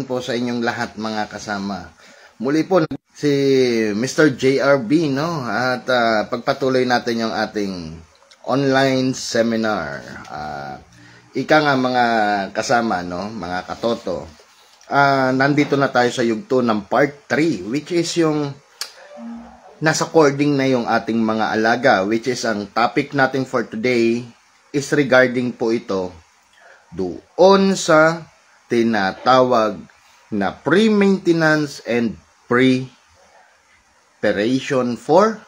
po sa inyong lahat mga kasama. Muli po si Mr. JRB, no? At pagpatuloy natin yung ating online seminar. Ika nga mga kasama, no? Mga katoto. Nandito na tayo sa yugto ng part 3, which is yung nasa cording na yung ating mga alaga, which is ang topic natin for today is regarding po ito doon sa tinatawag na pre-maintenance and preparation for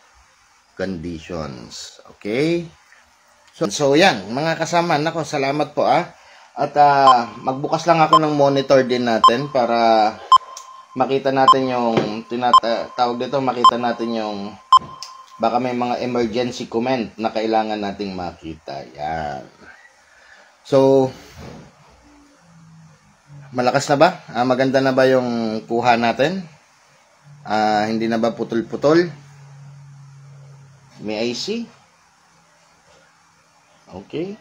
conditions. Okay? So yan, mga kasama, nako, salamat po At magbukas lang ako ng monitor din natin para makita natin yung tinatawag dito, makita natin yung baka may mga emergency comment na kailangan nating makita. Yan. So, malakas na ba? Maganda na ba yung kuha natin? Hindi na ba putol-putol? May I see? Okay.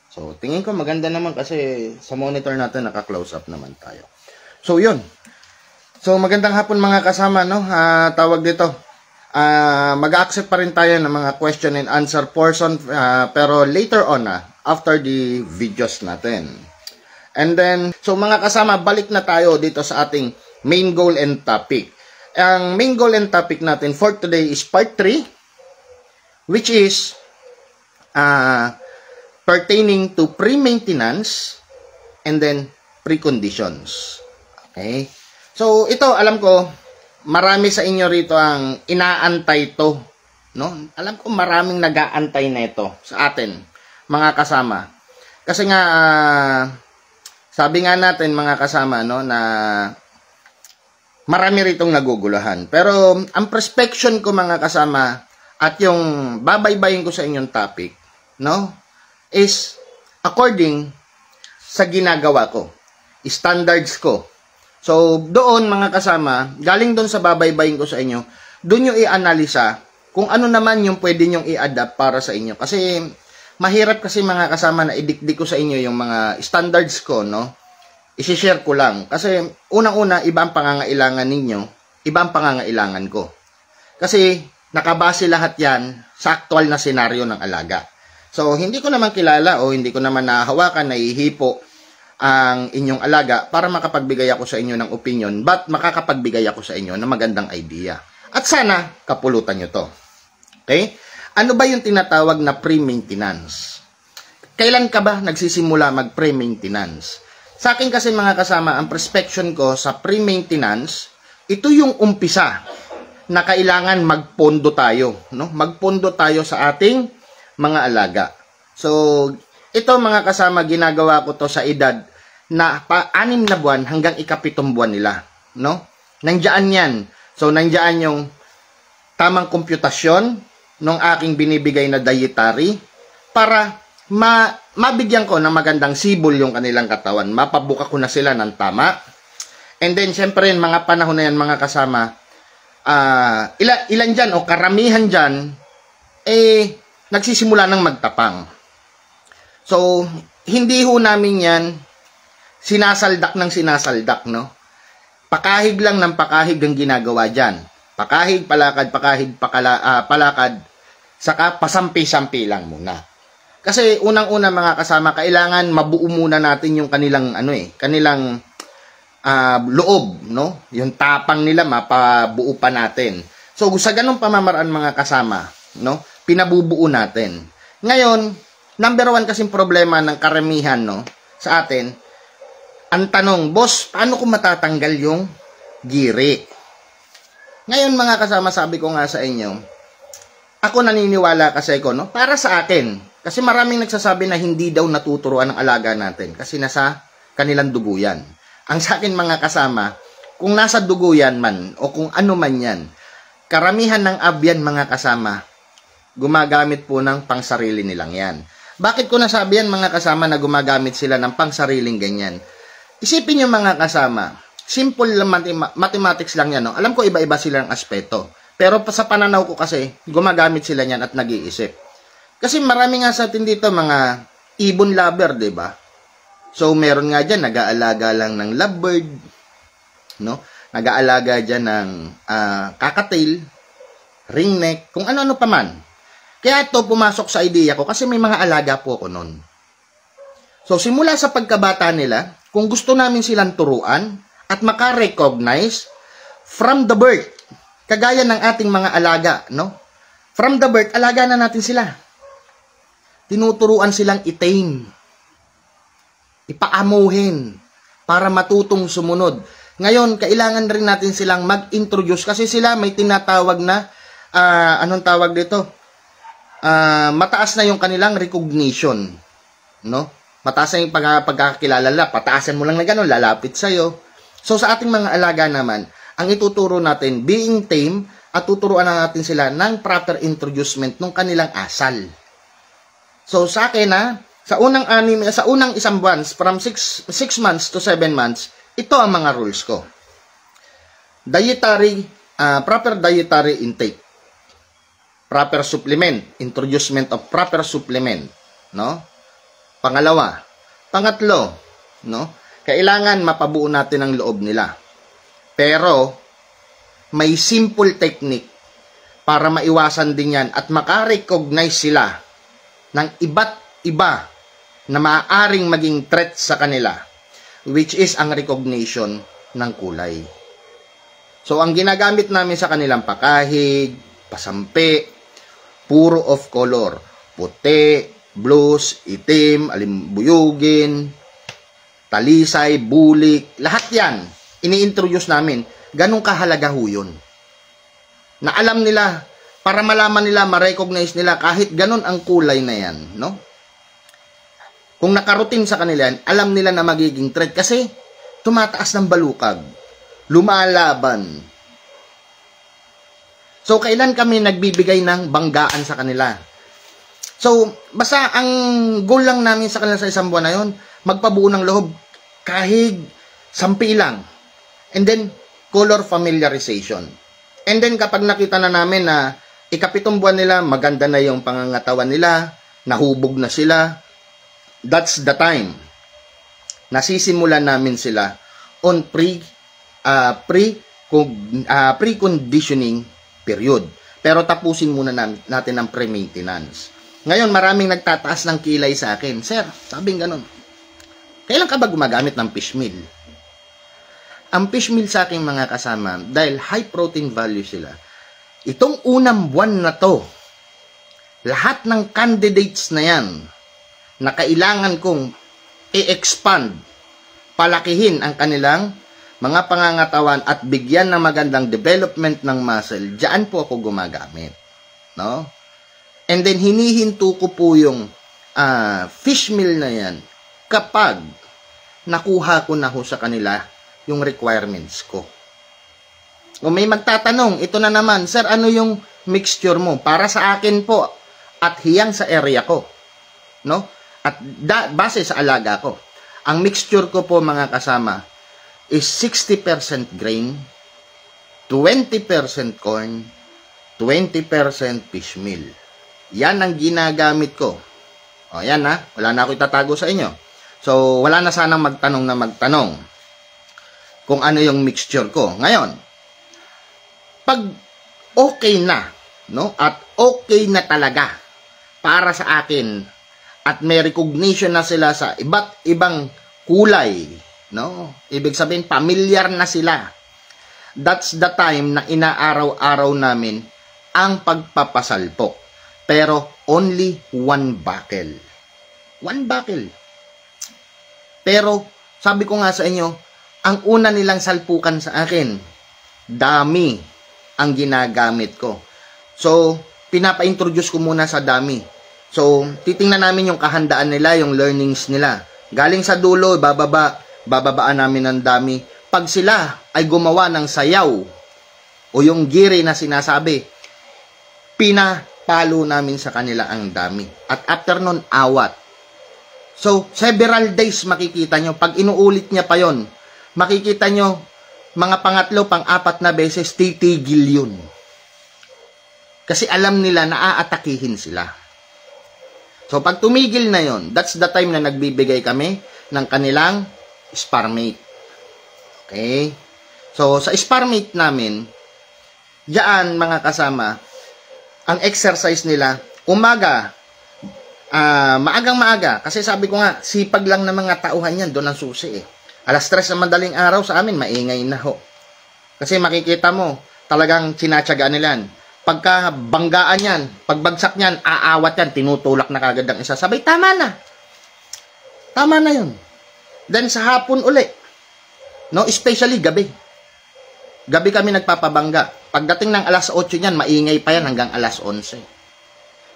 So, tingin ko maganda naman kasi sa monitor natin naka-close up naman tayo. So, yun. So, magandang hapon mga kasama, no? Tawag dito. Mag-accept pa rin tayo ng mga question and answer portion pero later on after the videos natin. And then, so mga kasama, balik na tayo dito sa ating main goal and topic. Ang main goal and topic natin for today is part 3, which is pertaining to pre-maintenance and then preconditions. Okay? So, ito, alam ko, marami sa inyo rito ang inaantay to, no? Alam ko maraming nag-aantay na ito sa atin, mga kasama. Kasi nga, sabi nga natin mga kasama, no, na marami ritong naguguluhan. Pero, ang perspective ko mga kasama, at yung babaybayin ko sa inyong topic, no, is according sa ginagawa ko, standards ko. So, doon mga kasama, galing doon sa babaybayin ko sa inyo, doon nyo i-analisa kung ano naman yung pwede nyong i-adapt para sa inyo. Kasi, mahirap kasi mga kasama na idikdik ko sa inyo yung mga standards ko, no? I-share ko lang. Kasi, unang-una, iba ang pangangailangan ninyo, iba ang pangangailangan ko. Kasi, nakabase lahat yan sa aktual na senaryo ng alaga. So, hindi ko naman kilala o hindi ko naman nahahawakan, naihipo ang inyong alaga para makapagbigay ako sa inyo ng opinion, but makakapagbigay ako sa inyo ng magandang idea. At sana, kapulutan nyo to. Okay? Ano ba yung tinatawag na pre-maintenance? Kailan ka ba nagsisimula mag-pre-maintenance? Sa akin kasi mga kasama, ang perspective ko sa pre-maintenance, ito yung umpisa na kailangan magpondo tayo. No? Magpondo tayo sa ating mga alaga. So, ito mga kasama, ginagawa ko to sa edad na 6 na buwan hanggang 7 buwan nila, no? Nandiyan yan. So, nandiyan yung tamang komputasyon ng aking binibigay na dietary para mabigyan ko ng magandang sibol yung kanilang katawan. Mapabuka ko na sila ng tama. And then, syempre, mga panahon na yan, mga kasama, ilan dyan o karamihan dyan, nagsisimula ng magtapang. So, hindi ho namin yan sinasaldak ng sinasaldak, no? Pakahig lang ng pakahig ang ginagawa dyan. Pakahig, palakad, pakahig, palakad, saka pasampi-sampi lang muna. Kasi unang-una mga kasama, kailangan mabuo muna natin yung kanilang, kanilang loob, no? Yung tapang nila, mapabuo pa natin. So, sa ganung pamamaraan mga kasama, no? Pinabubuo natin. Ngayon, number 1 kasing problema ng karamihan, no, sa atin, ang tanong, boss, paano ko matatanggal yung giri? Ngayon mga kasama, sabi ko nga sa inyo, ako naniniwala kasi ko, no, para sa akin, kasi maraming nagsasabi na hindi daw natuturuan ng alaga natin kasi nasa kanilang dugo yan. Ang sa akin mga kasama, kung nasa dugo yan man o kung ano man yan, karamihan ng abyan mga kasama, gumagamit po ng pangsarili nilang yan. Bakit ko nasabi yan mga kasama na gumagamit sila ng pangsariling ganyan? Isipin nyo mga kasama, simple mathematics lang yan. No? Alam ko iba-iba silang aspeto. Pero sa pananaw ko kasi, gumagamit sila yan at nag-iisip. Kasi marami nga sa atin dito mga ibon lover, diba? So, meron nga dyan, nag-aalaga lang ng lovebird, no? Nag-aalaga dyan ng kakatail, ringneck, kung ano-ano pa man. Kaya ito pumasok sa idea ko kasi may mga alaga po ako nun. So, simula sa pagkabata nila, kung gusto namin silang turuan at makarecognize from the birth, kagaya ng ating mga alaga, no? From the birth, alaga na natin sila. Tinuturuan silang i-tame, ipaamuhin, para matutong sumunod. Ngayon, kailangan rin natin silang mag-introduce kasi sila may tinatawag na, anong tawag dito? Mataas na yung kanilang recognition, no? Mataas na yung pagkakakilala nila. Pataasan mo lang na gano'n, lalapit sa'yo. So, sa ating mga alaga naman, ang ituturo natin, being tame, at tuturuan na natin sila ng proper introducement ng kanilang asal. So, sa akin sa unang isang buwan, from 6 months to 7 months, ito ang mga rules ko. Proper dietary intake. Proper supplement, introducement of proper supplement, no? Pangatlo, no? Kailangan mapabuo natin ang loob nila. Pero may simple technique para maiwasan din yan at makarecognize sila ng iba't iba na maaaring maging threat sa kanila, which is ang recognition ng kulay. So, ang ginagamit namin sa kanilang pakahig, pasampi, puro of color. Puti, blues, itim, alimbuyugin, talisay, bulik, lahat yan, ini-introduce namin. Ganong kahalaga ho yun. Na alam nila, para malaman nila, ma-recognize nila, kahit ganon ang kulay na yan, no? Kung nakarutin sa kanila yan, alam nila na magiging threat kasi tumataas ng balukag, lumalaban. So, kailan kami nagbibigay ng banggaan sa kanila? So, basta ang goal lang namin sa kanila sa isang buwan na yun, magpabuo ng loob, kahig, sampi lang. And then, color familiarization. And then, kapag nakita na namin na ikapitong buwan nila, maganda na yung pangangatawan nila, nahubog na sila, that's the time. Nasisimulan namin sila on pre-conditioning period. Pero tapusin muna natin ang pre-maintenance. Ngayon, maraming nagtataas ng kilay sa akin. Sir, sabing ganun. Kailan ka ba gumagamit ng fish meal? Ang fish meal sa aking mga kasama, dahil high protein value sila, itong unang buwan na to, lahat ng candidates na yan, na kailangan kong i-expand, palakihin ang kanilang mga pangangatawan at bigyan ng magandang development ng muscle, diyan po ako gumagamit. No? And then, hinihinto ko po yung fish meal na yan kapag nakuha ko na ho sa kanila yung requirements ko. Kung may magtatanong, ito na naman, sir, ano yung mixture mo? Para sa akin po, at hiyang sa area ko. No? At base sa alaga ko. Ang mixture ko po, mga kasama, is 60% grain, 20% corn, 20% fish meal. Yan ang ginagamit ko. O, yan wala na ako itatago sa inyo. So, wala na sanang magtanong kung ano yung mixture ko. Ngayon, pag okay na, no? At okay na talaga para sa akin at may recognition na sila sa iba't ibang kulay, no? Ibig sabihin, familiar na sila. That's the time na inaaraw-araw namin ang pagpapasalpok. Pero only one buckle. One buckle. Pero, sabi ko nga sa inyo, ang una nilang salpukan sa akin, dami ang ginagamit ko. So, pinapa-introduce ko muna sa dami. So, titingnan namin yung kahandaan nila, yung learnings nila. Galing sa dulo, bababaan namin ng dami. Pag sila ay gumawa ng sayaw o yung giri na sinasabi, pinapalo namin sa kanila ang dami. At after nun, awat. So, several days makikita nyo. Pag inuulit niya pa yon, makikita nyo, mga pangatlo, pang-apat na beses, titigil yun. Kasi alam nila na aatakihin sila. So, pag tumigil na yon, that's the time na nagbibigay kami ng kanilang sparmate. Okay? So, sa sparmate namin, diyan mga kasama, ang exercise nila, umaga, maagang maaga, kasi sabi ko nga, sipag lang ng mga tauhan yan, doon ang susi eh. Alas 3 ng madaling araw sa amin, maingay na ho. Kasi makikita mo, talagang sinatsagaan nila yan. Pagka banggaan yan, pagbagsak niyan, aawat yan, tinutulak na kagad ang isa. Sabay, tama na. Tama na yun. Then sa hapon uli, no, especially gabi. Gabi kami nagpapabangga. Pagdating ng alas 8 niyan, maingay pa yan hanggang alas 11.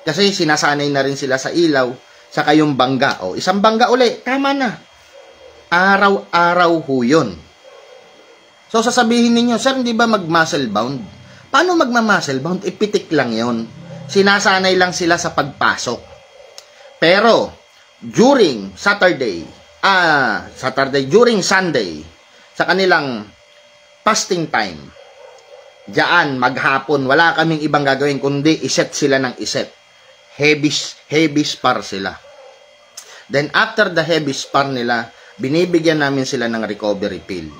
Kasi sinasanay na rin sila sa ilaw, saka yung bangga. O, isang bangga uli, tama na. Araw-araw ho yun. So sasabihin ninyo, sir, hindi ba mag-muscle bound? Paano magma-muscle bound? Ipitik lang yon. Sinasanay lang sila sa pagpasok. Pero, during during Sunday, sa kanilang fasting time, diyan, maghapon, wala kaming ibang gagawin, kundi iset sila ng iset. Heavy spar sila. Then, after the heavy spar nila, binibigyan namin sila ng recovery pill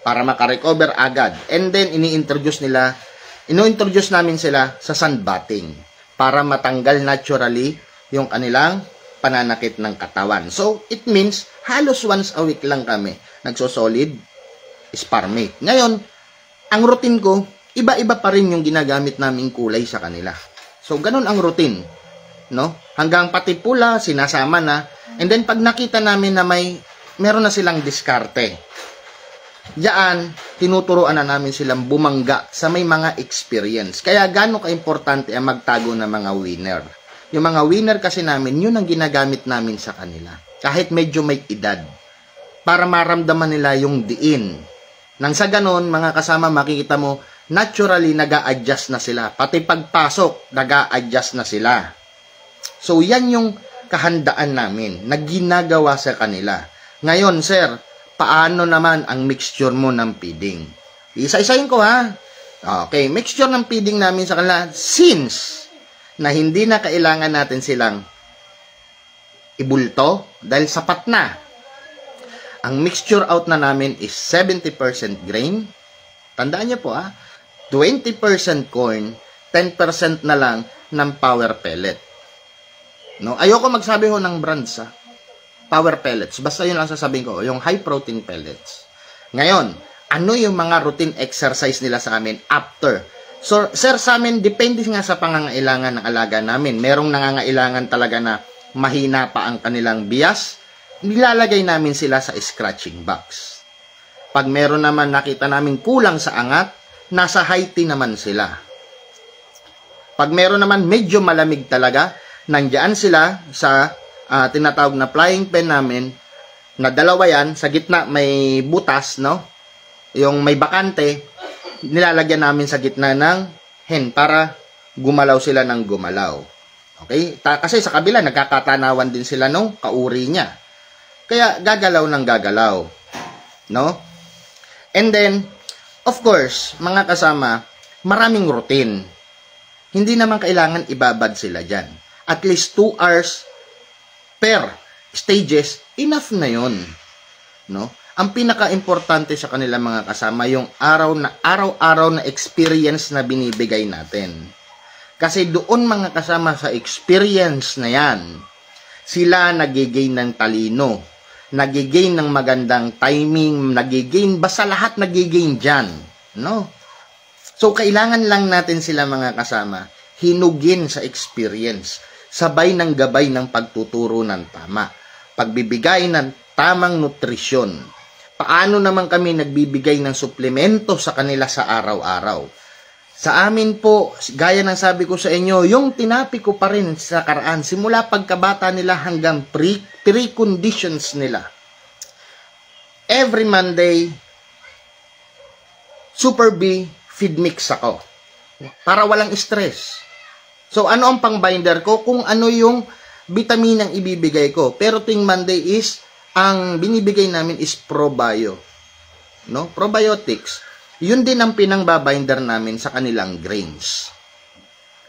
para makarecover agad. And then, ino-introduce namin sila sa sunbathing para matanggal naturally yung kanilang pananakit ng katawan. So, it means, halos once a week lang kami nagsosolid sparmate. Ngayon, ang routine ko, iba-iba pa rin yung ginagamit naming kulay sa kanila. So, ganun ang routine. No? Hanggang pati pula, sinasama na. And then, pag nakita namin na meron na silang diskarte, diyan, tinuturoan na namin silang bumangga sa may mga experience. Kaya gano'n ka-importante ang magtago ng mga winner. Yung mga winner kasi namin, yun ang ginagamit namin sa kanila. Kahit medyo may edad. Para maramdaman nila yung diin. Nang sa ganon, mga kasama, makikita mo, naturally, nag-a-adjust na sila. Pati pagpasok, nag-a-adjust na sila. So, yan yung kahandaan namin na ginagawa sa kanila. Ngayon, sir, paano naman ang mixture mo ng feeding? Isa-isahin ko ha. Okay, mixture ng feeding namin sa kanila since na hindi na kailangan natin silang ibulto dahil sapat na. Ang mixture out na namin is 70% grain. Tandaan niyo po 20% corn, 10% na lang ng power pellet. No, ayoko magsabi ho ng brands power pellets. Basta yun lang sasabihin ko, yung high protein pellets. Ngayon, ano yung mga routine exercise nila sa amin after? So, sir, sa amin, depende nga sa pangangailangan ng alaga namin. Merong nangangailangan talaga na mahina pa ang kanilang bias, nilalagay namin sila sa scratching box. Pag meron naman nakita namin kulang sa angat, nasa high tea naman sila. Pag meron naman medyo malamig talaga, nandiyan sila sa tinatawag na flying pen namin, na dalawa yan, sa gitna may butas, no? Yung may bakante, nilalagyan namin sa gitna ng hen para gumalaw sila ng gumalaw. Okay? Kasi sa kabila, nagkakatanawan din sila nung kauri niya. Kaya gagalaw ng gagalaw. No? And then, of course, mga kasama, maraming routine. Hindi naman kailangan ibabad sila dyan. At least 2 hours per stages, enough na yon, no? Ang pinaka-importante sa kanila mga kasama, yung araw-araw na experience na binibigay natin. Kasi doon mga kasama sa experience na yan, sila nagigain ng talino, nagigain ng magandang timing, nagigain, basta lahat nagigain dyan, no? So, kailangan lang natin sila mga kasama, hinugin sa experience, sabay ng gabay ng pagtuturo ng tama, pagbibigay ng tamang nutrisyon. Paano naman kami nagbibigay ng suplemento sa kanila sa araw-araw? Sa amin po, gaya ng sabi ko sa inyo, yung tinapi ko pa rin sa karaan, simula pagkabata nila hanggang pre-conditions nila. Every Monday, Super B feed mix ako. Para walang stress. So, ano ang pang-binder ko? Kung ano yung vitamin ang ibibigay ko. Pero tuwing Monday is, ang binibigay namin is probio. No? Probiotics. Yun din ang pinang-binder namin sa kanilang grains.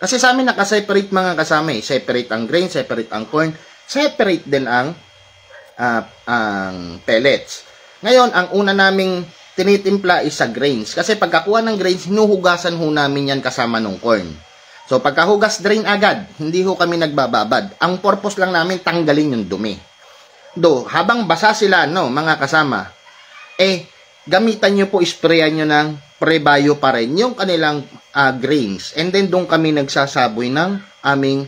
Kasi sa amin nakaseparate mga kasama. Separate ang grain, separate ang corn, separate din ang ang pellets. Ngayon, ang una naming tinitimpla is sa grains. Kasi pagkakuha ng grains, hinuhugasan ho namin yan kasama ng corn. So, pagkahugas drain agad, hindi ho kami nagbababad. Ang purpose lang namin, tanggalin yung dumi. Habang basa sila, no, mga kasama, gamitan nyo po, sprayan nyo ng pre-bio pa rin yung kanilang grains. And then, doon kami nagsasaboy ng aming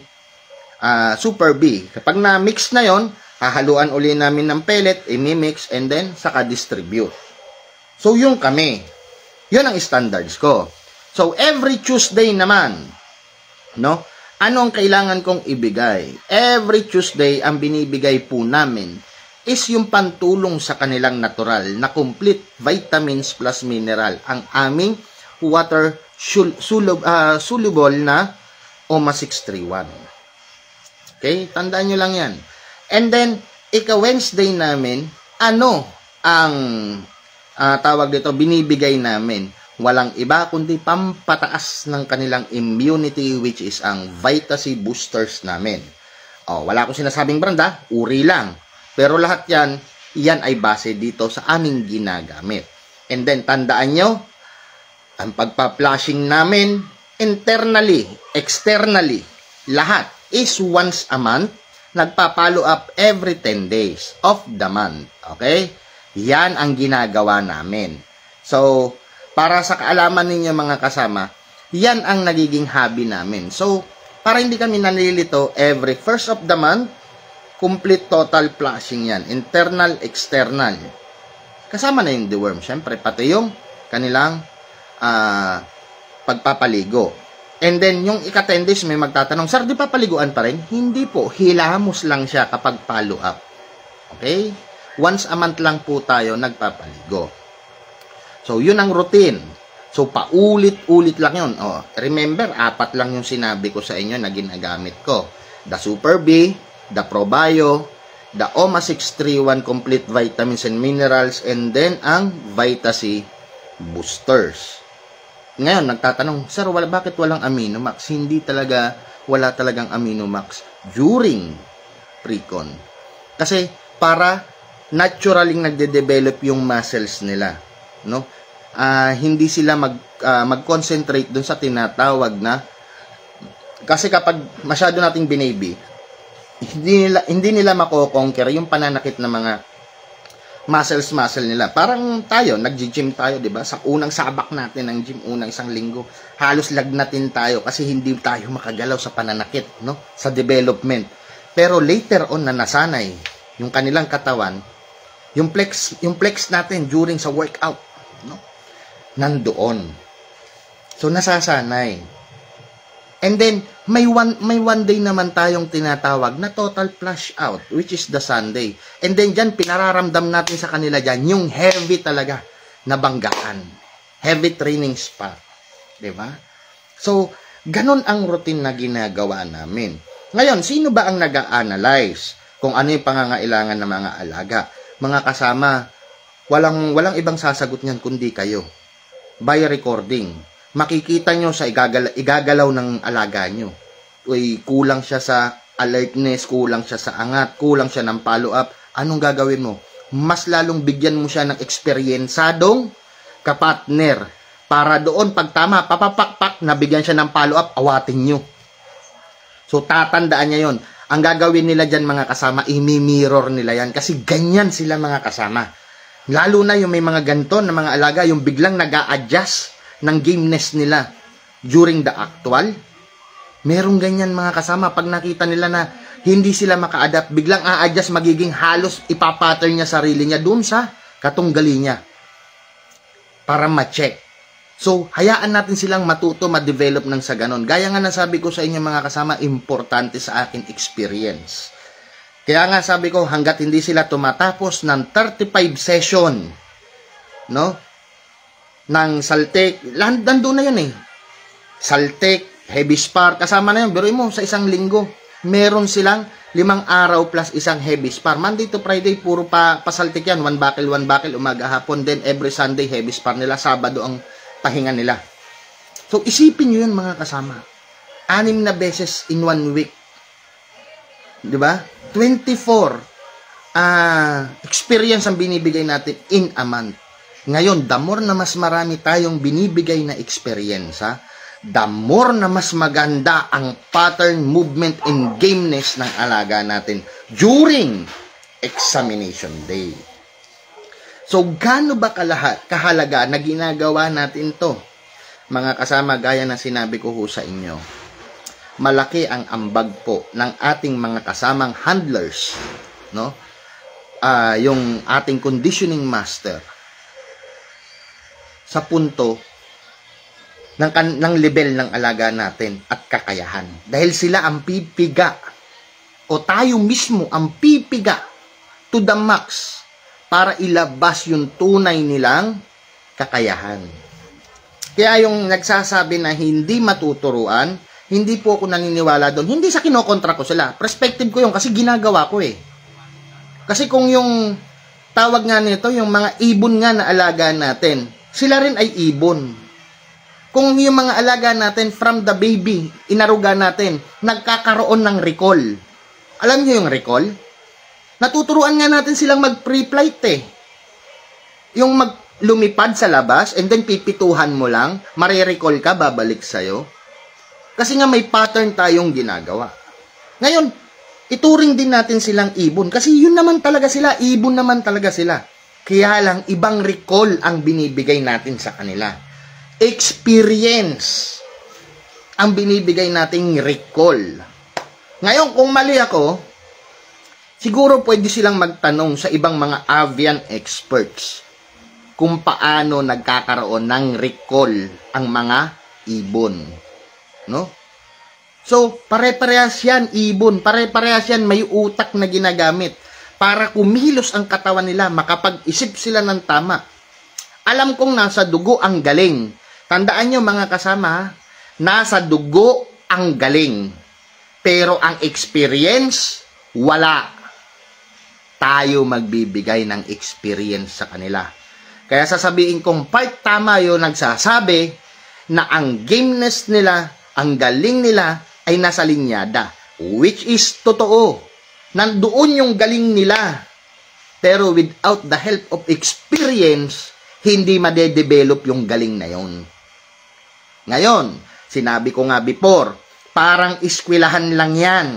Super B. Kapag na-mix na yon, hahaluan uli namin ng pellet, i-mix, and then, saka distribute. So, yun kami. Yun ang standards ko. So, every Tuesday naman, no, anong kailangan kong ibigay? Every Tuesday, ang binibigay po namin is yung pantulong sa kanilang natural na complete vitamins plus mineral, ang aming water soluble na OMA 631. Okay? Tandaan nyo lang yan. And then, ika-Wednesday namin, ano ang tawag dito, binibigay namin? Walang iba kundi pampataas ng kanilang immunity, which is ang Vita C boosters namin. Wala akong sinasabing branda, uri lang. Pero lahat yan ay base dito sa aming ginagamit. And then, tandaan nyo, ang pagpa-flushing namin, internally, externally, lahat is once a month, nagpa-follow up every 10 days of the month. Okay? Yan ang ginagawa namin. So, para sa kaalaman ninyo mga kasama, yan ang nagiging hobby namin. So, para hindi kami nalilito, every first of the month, complete total flushing yan. Internal, external. Kasama na yung deworm. Siyempre, pati yung kanilang pagpapaligo. And then, yung ika-10 days, may magtatanong, Sir, di pa paliguan pa rin? Hindi po. Hilamos lang siya kapag follow up. Okay? Once a month lang po tayo nagpapaligo. So, yun ang routine. So, paulit-ulit lang yun. Remember, 4 lang yung sinabi ko sa inyo na ginagamit ko. The Super B, the ProBio, the OMA 631 Complete Vitamins and Minerals, and then ang Vita C Boosters. Ngayon, nagtatanong, Sir, bakit walang Aminomax? Hindi talaga, wala talagang Aminomax during pre-con. Kasi, para naturaling nagde-develop yung muscles nila. No? Hindi sila mag-concentrate dun sa tinatawag na, kasi kapag masyado nating binaby, hindi nila mako-conquer yung pananakit ng mga muscle nila. Parang tayo, nag-gym tayo, 'di ba? Sa unang sabak natin ng gym, unang isang linggo, halos lagnatin tayo kasi hindi tayo makagalaw sa pananakit, no? Sa development. Pero later on na nasanay yung kanilang katawan, yung flex natin during sa workout, no? Nandoon. So nasasanay. And then, may one day naman tayong tinatawag na total flush out, which is the Sunday. And then, dyan, pinararamdam natin sa kanila dyan, yung heavy talaga na banggaan. Heavy training spot. Diba? So, ganun ang routine na ginagawa namin. Ngayon, sino ba ang nag-a-analyze kung ano yung pangangailangan ng mga alaga? Mga kasama, walang ibang sasagot niyan kundi kayo. By recording. Makikita nyo sa igagalaw ng alaga nyo. Kulang siya sa alertness, kulang siya sa angat, kulang siya ng follow-up. Anong gagawin mo? Mas lalong bigyan mo siya ng eksperyensadong kapartner. Para doon, pag tama, papapakpak, nabigyan siya ng follow-up, awatin nyo. So, tatandaan niya yon. Ang gagawin nila dyan, mga kasama, imi-mirror nila yan. Kasi ganyan sila, mga kasama. Lalo na yung may mga ganito na mga alaga, yung biglang nag-a-adjust ng gameness nila during the actual. Merong ganyan mga kasama. Pag nakita nila na hindi sila maka-adapt, biglang a-adjust, magiging halos ipapattern niya sarili niya dun sa katunggali niya para ma-check. So, hayaan natin silang matuto, ma-develop ng sa ganon. Gaya nga nasabi ko sa inyo mga kasama, importante sa akin experience. Kaya nga sabi ko, hanggat hindi sila tumatapos ng 35 session, no? Ng Saltek, nandun na yan eh. Saltek, heavy spar, kasama na yun. Biruin mo, sa isang linggo, meron silang 5 araw plus isang heavy spar. Monday to Friday, puro pa Saltek yan. 1 buckle, umaga, hapon. Then every Sunday, heavy spar nila. Sabado ang pahinga nila. So, isipin nyo yun mga kasama. 6 na beses in 1 week. Diba? 24 experience ang binibigay natin in a month. Ngayon, the more na mas marami tayong binibigay na experience, the more na mas maganda ang pattern, movement, and gameness ng alaga natin during examination day. So, gaano ba kahalaga na ginagawa natin to? Mga kasama, gaya na sinabi ko ho sa inyo, malaki ang ambag po ng ating mga kasamang handlers, no? Yung ating conditioning master sa punto ng level ng alaga natin at kakayahan. Dahil sila ang pipiga o tayo mismo ang pipiga to the max para ilabas yung tunay nilang kakayahan. Kaya yung nagsasabi na hindi matuturuan, hindi po ako naniniwala doon. Hindi sa kinokontra ko sila. Perspective ko yun kasi ginagawa ko eh. Kasi kung yung tawag nga nito, yung mga ibon nga na alaga natin, sila rin ay ibon. Kung yung mga alaga natin from the baby, inaruga natin, nagkakaroon ng recall. Alam niyo yung recall? Natuturuan nga natin silang mag-pre-flight eh. Yung lumipad sa labas and then pipituhan mo lang, marirecall ka, babalik sa'yo. Kasi nga may pattern tayong ginagawa. Ngayon, ituring din natin silang ibon. Kasi yun naman talaga sila, ibon naman talaga sila. Kaya lang, ibang recall ang binibigay natin sa kanila. Experience ang binibigay nating recall. Ngayon, kung mali ako, siguro pwede silang magtanong sa ibang mga avian experts kung paano nagkakaroon ng recall ang mga ibon. No? So, pare-parehas yan, ibon. Pare-parehas yan, may utak na ginagamit para kumilos ang katawan nila, makapag-isip sila ng tama. Alam kong nasa dugo ang galing. Tandaan nyo mga kasama, nasa dugo ang galing. Pero ang experience, wala. Tayo magbibigay ng experience sa kanila. Kaya sasabihin kong part tama yun nagsasabi na ang gameness nila, ang galing nila ay nasa linyada. Which is totoo. Nandoon yung galing nila. Pero without the help of experience, hindi madedevelop yung galing na yon. Ngayon, sinabi ko nga before, parang eskwelahan lang yan.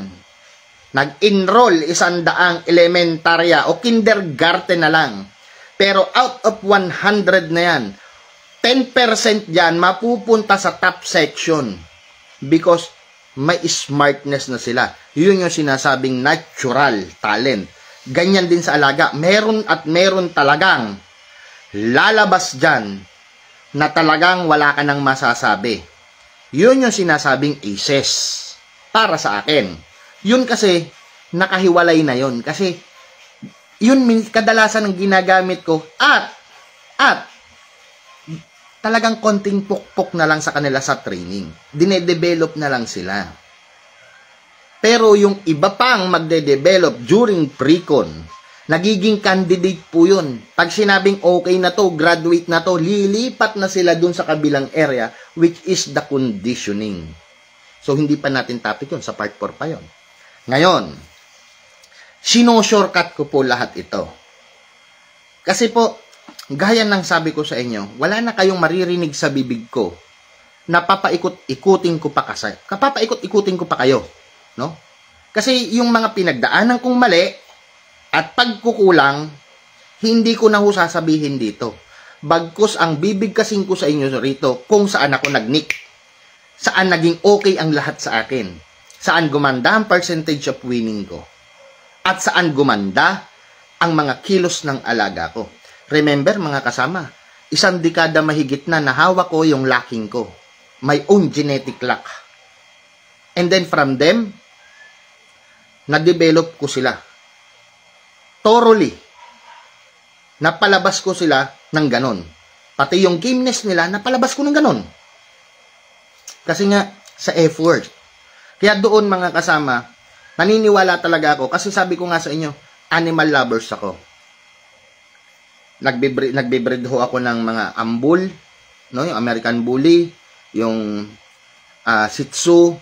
Nag-enroll 100 elementarya o kindergarten na lang. Pero out of 100 na yan, 10% dyan mapupunta sa top section. Because may smartness na sila. Yun yung sinasabing natural talent. Ganyan din sa alaga. Meron at meron talagang lalabas dyan na talagang wala ka nang masasabi. Yun yung sinasabing aces. Para sa akin. Yun kasi, nakahiwalay na yun. Kasi, yun kadalasan ang ginagamit ko. At, talagang konting pukpok na lang sa kanila sa training. Dinedevelop na lang sila. Pero yung iba pang magde-develop during pre-con, nagiging candidate po yun. Pag sinabing okay na to, graduate na to, lilipat na sila dun sa kabilang area, which is the conditioning. So, hindi pa natin topic yun. Sa part 4 pa yun. Ngayon, sino-shortcut ko po lahat ito. Kasi po, gaya ng sabi ko sa inyo, wala na kayong maririnig sa bibig ko na papaikot-ikutin ko pa kasi. Papaikot-ikutin ko pa kayo. No? Kasi yung mga pinagdaanan kong mali at pagkukulang, hindi ko na ho sasabihin dito. Bagkus ang bibig kasing ko sa inyo rito kung saan ako nag-nick. Saan naging okay ang lahat sa akin. Saan gumanda ang percentage of winning ko. At saan gumanda ang mga kilos ng alaga ko. Remember mga kasama, 1 dekada mahigit na nahawak ko yung lacking ko. My own genetic lack. And then from them, na-develop ko sila. Thoroughly. Napalabas ko sila ng ganon. Pati yung gameness nila, napalabas ko ng ganon. Kasi nga, sa effort. Kaya doon mga kasama, naniniwala talaga ako. Kasi sabi ko nga sa inyo, animal lovers ako. Nagbe-breed ho ako ng mga ambul, no, yung American Bully, yung Shih Tzu,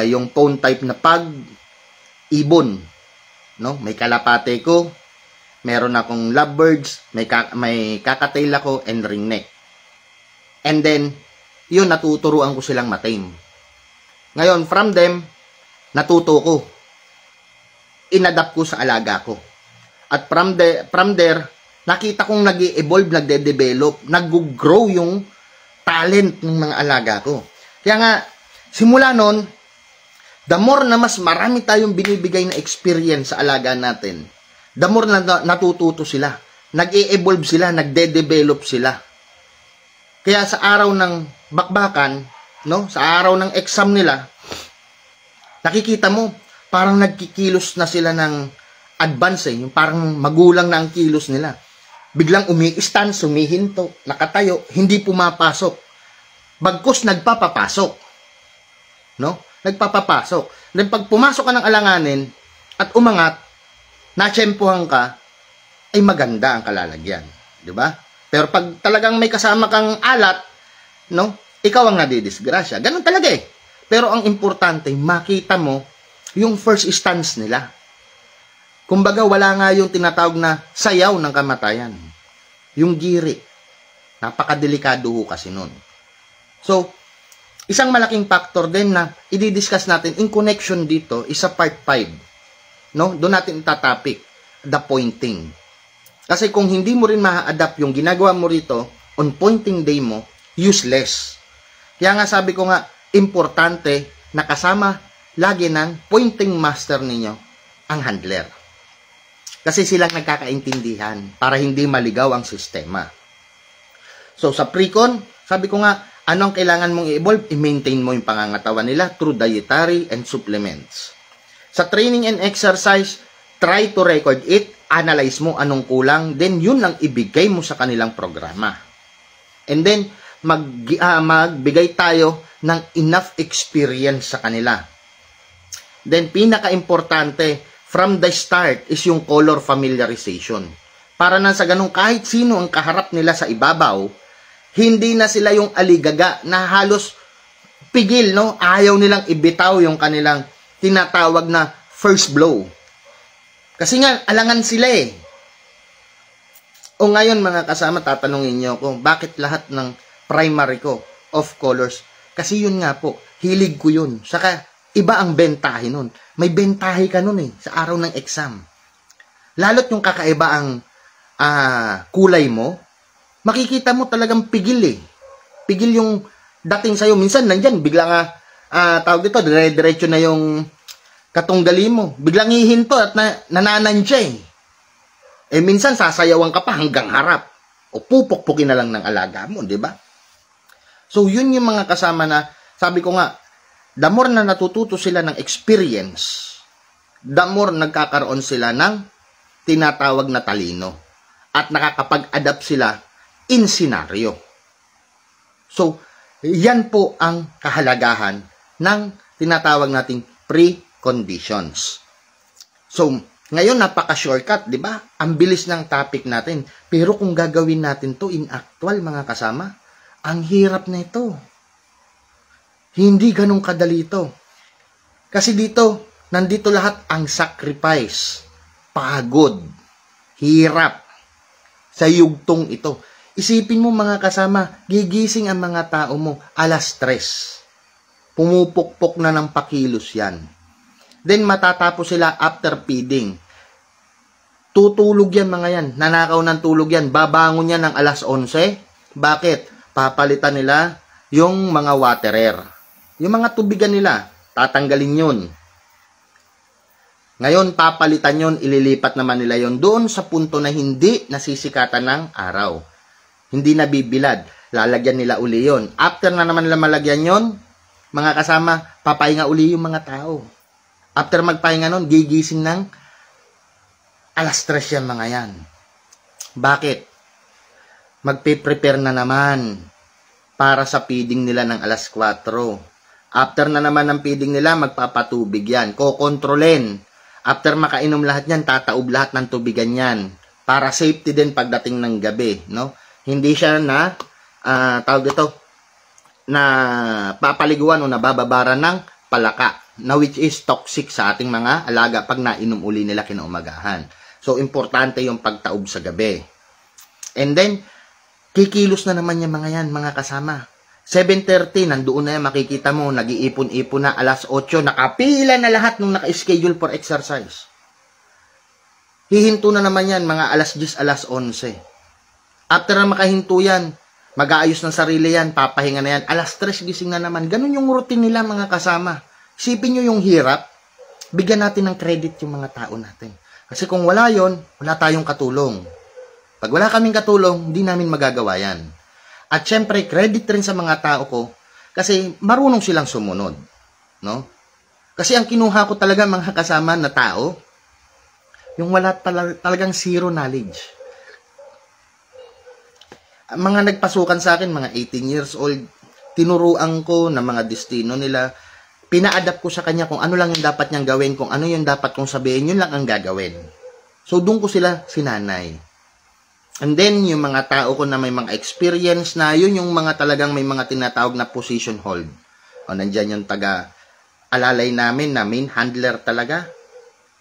yung tone type na pag, ibon. no? May kalapate ko, meron akong lovebirds, may kakatail ako, and ringneck. And then, yun, natuturuan ko silang matame. Ngayon, from them, natuto ko. Inadapt ko sa alaga ko. At from there, nakita kong nag-i-evolve, nagde-develop, nag-grow yung talent ng mga alaga ko. Kaya nga, simula nun, the more na mas marami tayong binibigay na experience sa alaga natin, the more na natututo sila. Nag-i-evolve sila, nagde-develop sila. Kaya sa araw ng bakbakan, no, sa araw ng exam nila, nakikita mo, parang nagkikilos na sila ng advance yung parang magulang na ang kilos nila. Biglang umi-stand, sumihinto, nakatayo, hindi pumapasok. Bagkus nagpapapasok. No? Nagpapapasok. Then pag pumasok ka ng alanganin at umangat, natsyempohan ka, ay maganda ang kalalagyan. Di ba? Pero pag talagang may kasama kang alat, no? Ikaw ang nadidisgrasya. Ganun talaga eh. Pero ang importante, makita mo yung first stance nila. Kumbaga, wala nga yung tinatawag na sayaw ng kamatayan. Yung giri. Napakadelikado ho kasi nun. So, isang malaking factor din na i-discuss natin in connection dito is sa part 5. No? Doon natin itatopic, the pointing. Kasi kung hindi mo rin ma-adapt yung ginagawa mo rito, on pointing day mo, useless. Kaya nga sabi ko nga, importante na kasama lagi ng pointing master ninyo ang handler. Kasi silang nagkakaintindihan para hindi maligaw ang sistema. So, sa pre-con, sabi ko nga, ano ang kailangan mong i-evolve? I-maintain mo yung pangangatawan nila through dietary and supplements. Sa training and exercise, try to record it, analyze mo anong kulang, then yun ang ibigay mo sa kanilang programa. And then, magbigay tayo ng enough experience sa kanila. Then, pinaka-importante, from the start is yung color familiarization. Para na sa ganun, kahit sino ang kaharap nila sa ibabaw, hindi na sila yung aligaga na halos pigil, no? Ayaw nilang ibitaw yung kanilang tinatawag na first blow. Kasi nga, alangan sila eh. O ngayon mga kasama, tatanungin niyo ako, bakit lahat ng primary ko of colors? Kasi yun nga po, hilig ko yun. Saka, iba ang bentahe nun. May bentahe ka nun eh, sa araw ng exam. Lalo't yung kakaiba ang kulay mo, makikita mo talagang pigil eh. Pigil yung dating sa'yo. Minsan nandyan, bigla nga, tawag dito, dire-diretso na yung katunggali mo. Biglang hihinto at nananansya eh. Eh minsan sasayawan ka pa hanggang harap. O pupukpukin na lang ng alaga mo, di ba? So yun yung mga kasama na, sabi ko nga, the more na natututo sila ng experience, the more nagkakaroon sila ng tinatawag na talino. At nakakapag-adapt sila in scenario. So, yan po ang kahalagahan ng tinatawag nating preconditions. So, ngayon napaka-shortcut, di ba? Ang bilis ng topic natin. Pero kung gagawin natin to in actual, mga kasama, ang hirap na ito. Hindi ganun kadali ito. Kasi dito, nandito lahat ang sacrifice, pagod, hirap, sa yugtong ito. Isipin mo mga kasama, gigising ang mga tao mo, alas 3. Pumupukpok na ng pakilos yan. Then matatapos sila after feeding. Tutulog yan mga yan, nanakaw ng tulog yan, babangon yan ng alas 11. Bakit? Papalitan nila yung mga waterer. Yung mga tubigan nila, tatanggalin yun. Ngayon, papalitan yun, ililipat naman nila yun doon sa punto na hindi nasisikatan ng araw. Hindi nabibilad. Lalagyan nila uli yun. After na naman nila malagyan yun, mga kasama, papahinga uli yung mga tao. After magpahinga nun, gigising ng alas 3 yan mga yan. Bakit? Magpe-prepare na naman para sa feeding nila ng alas 4. After na naman ng feeding nila, magpapatubig yan. Kokontrolin. After makainom lahat yan, tataob lahat ng tubigan yan. Para safety din pagdating ng gabi. No? Hindi siya na, tawag dito, na papaliguan o nabababaran ng palaka. na which is toxic sa ating mga alaga pag nainom uli nila kinaumagahan. So, importante yung pagtaob sa gabi. And then, kikilos na naman yung mga yan, mga kasama. 7:30, nandoon na yan, makikita mo, nag-iipon-ipon na, alas 8, nakapila na lahat nung naka-schedule for exercise. Hihinto na naman yan, mga alas 10, alas 11. After na makahinto yan, mag-aayos ng sarili yan, papahinga na yan, alas 3, gising na naman. Ganun yung routine nila, mga kasama. Isipin nyo yung hirap, bigyan natin ng credit yung mga tao natin. Kasi kung wala yon, wala tayong katulong. Pag wala kaming katulong, hindi namin magagawa yan. At syempre, credit rin sa mga tao ko, kasi marunong silang sumunod. No? Kasi ang kinuha ko talaga, mga kasama na tao, yung wala talagang zero knowledge. Mga nagpasukan sa akin, mga 18 years old, tinuruan ko ng mga destino nila, pina-adapt ko sa kanya kung ano lang yung dapat niyang gawin, kung ano yung dapat kong sabihin, yun lang ang gagawin. So, doon ko sila sinanay. And then, yung mga tao ko na may mga experience na, yun yung mga talagang may mga tinatawag na position hold. O, nandyan yung taga-alalay namin na main handler talaga.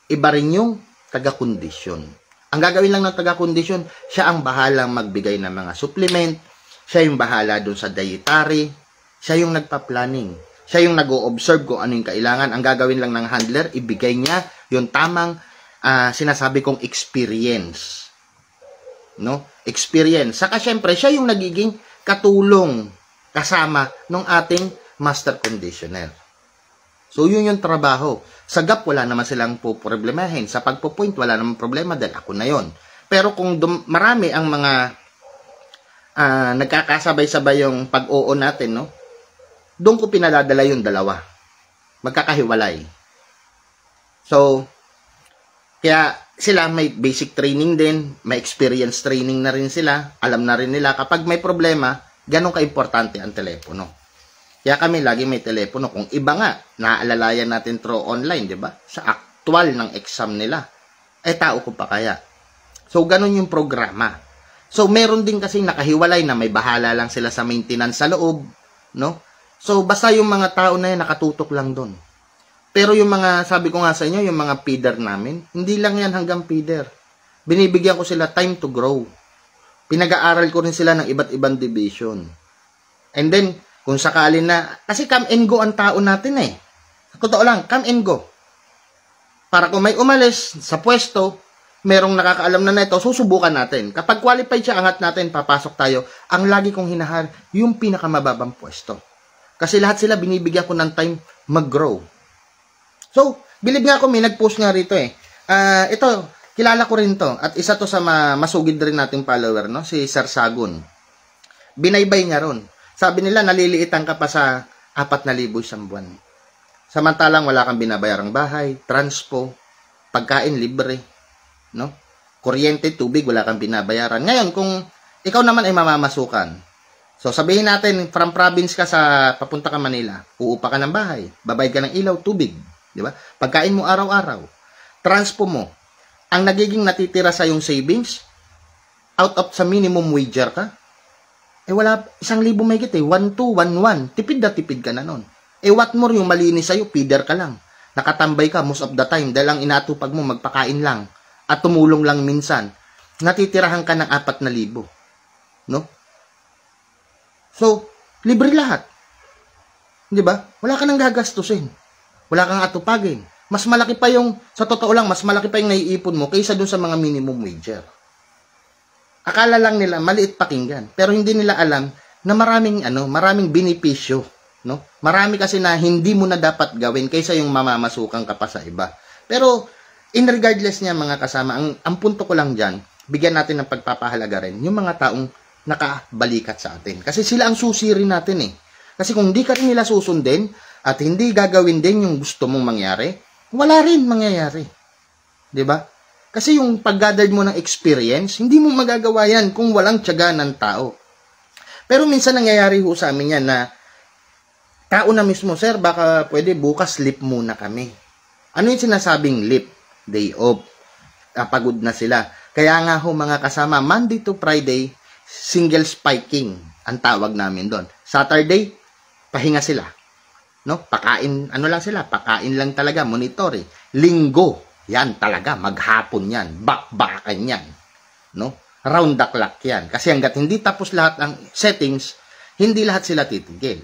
Iba rin yung taga-kondisyon. Ang gagawin lang ng taga-kondisyon, siya ang bahalang magbigay ng mga supplement, siya yung bahala doon sa dietary, siya yung nagpa-planning. Siya yung nag-o-observe kung ano yung kailangan. Ang gagawin lang ng handler, ibigay niya yung tamang sinasabi kong experience. No? Experience. Saka syempre, siya yung nagiging katulong kasama ng ating master conditioner. So, yun yung trabaho. Sa gap, wala naman silang problemahin. Sa pagpo-point, wala naman problema dahil ako na yon. Pero kung marami ang mga nagkakasabay-sabay yung pag-oo natin, no? Doon ko pinadadala yung dalawa. Magkakahiwalay. So, kaya sila may basic training din, may experience training na rin sila, alam na rin nila kapag may problema, ganun ka-importante ang telepono. Kaya kami lagi may telepono. Kung iba nga, naaalalayan natin through online, di ba? Sa actual ng exam nila. Tao ko pa kaya. So, ganun yung programa. So, meron din kasi nakahiwalay na may bahala lang sila sa maintenance sa loob, no? So, basta yung mga tao na yan, nakatutok lang doon. Pero yung mga, sabi ko nga sa inyo, yung mga feeder namin, hindi lang yan hanggang feeder. Binibigyan ko sila time to grow. Pinag-aaral ko rin sila ng iba't ibang division. And then, kung sakali na, kasi come and go ang tao natin eh. Totoo lang, come and go. Para kung may umalis sa pwesto, merong nakakaalam na ito, susubukan natin. Kapag qualified siya, angat natin, papasok tayo. Ang lagi kong hinahar, yung pinakamababang pwesto. Kasi lahat sila binibigyan ko ng time mag-grow. So, believe nga ako, may nag-post nga rito eh. Ito, kilala ko rin to. At isa to sa masugid rin nating follower, no? Si Sir Sagun. Binaybay niya ron. Sabi nila, naliliitan ka pa sa 4,000 isang buwan. Samantalang wala kang binabayarang bahay, transpo, pagkain libre, no? Kuryente, tubig, wala kang binabayaran. Ngayon, kung ikaw naman ay mamamasukan, so, sabihin natin, from province ka sa papunta ka Manila, uupa ka ng bahay, babayad ka ng ilaw, tubig, di ba? Pagkain mo araw-araw, transpo mo, ang nagiging natitira sa yung savings, out of sa minimum wager ka, wala, 1,000 may git 1,2, 1,1, tipid na tipid ka na nun. What more yung malinis sa'yo, feeder ka lang. Nakatambay ka most of the time, dahil ang inatupag mo, magpakain lang, at tumulong lang minsan, natitirahan ka ng 4,000, no? So, libre lahat. Di ba? Wala ka nang gagastusin. Wala kang atupagin. Mas malaki pa yung, sa totoo lang, mas malaki pa yung naiipon mo kaysa dun sa mga minimum wager. Akala lang nila, maliit pakinggan. Pero hindi nila alam na maraming benepisyo. No? Marami kasi na hindi mo na dapat gawin kaysa yung mamamasukan ka pa sa iba. Pero, in regardless niya mga kasama, ang punto ko lang dyan, bigyan natin ng pagpapahalaga rin yung mga taong nakabalikat sa atin. Kasi sila ang susi rin natin eh. Kasi kung di ka rin nila susundin at hindi gagawin din yung gusto mong mangyari, wala rin mangyayari. Diba? Kasi yung pag-gather mo ng experience, hindi mo magagawa yan kung walang tiyaga ng tao. Pero minsan nangyayari ho sa amin yan na tao na mismo, sir, baka pwede bukas leave muna kami. Ano yung sinasabing leave? Day off. Pagod na sila. Kaya nga ho mga kasama, Monday to Friday, single spiking ang tawag namin doon. Saturday, pahinga sila. no? Pakain, ano lang sila, pakain lang talaga, monitor eh. Linggo, yan talaga, maghapon yan, bakbakan yan, no? Round the clock yan. Kasi hanggat hindi tapos lahat ng settings, hindi lahat sila titigil.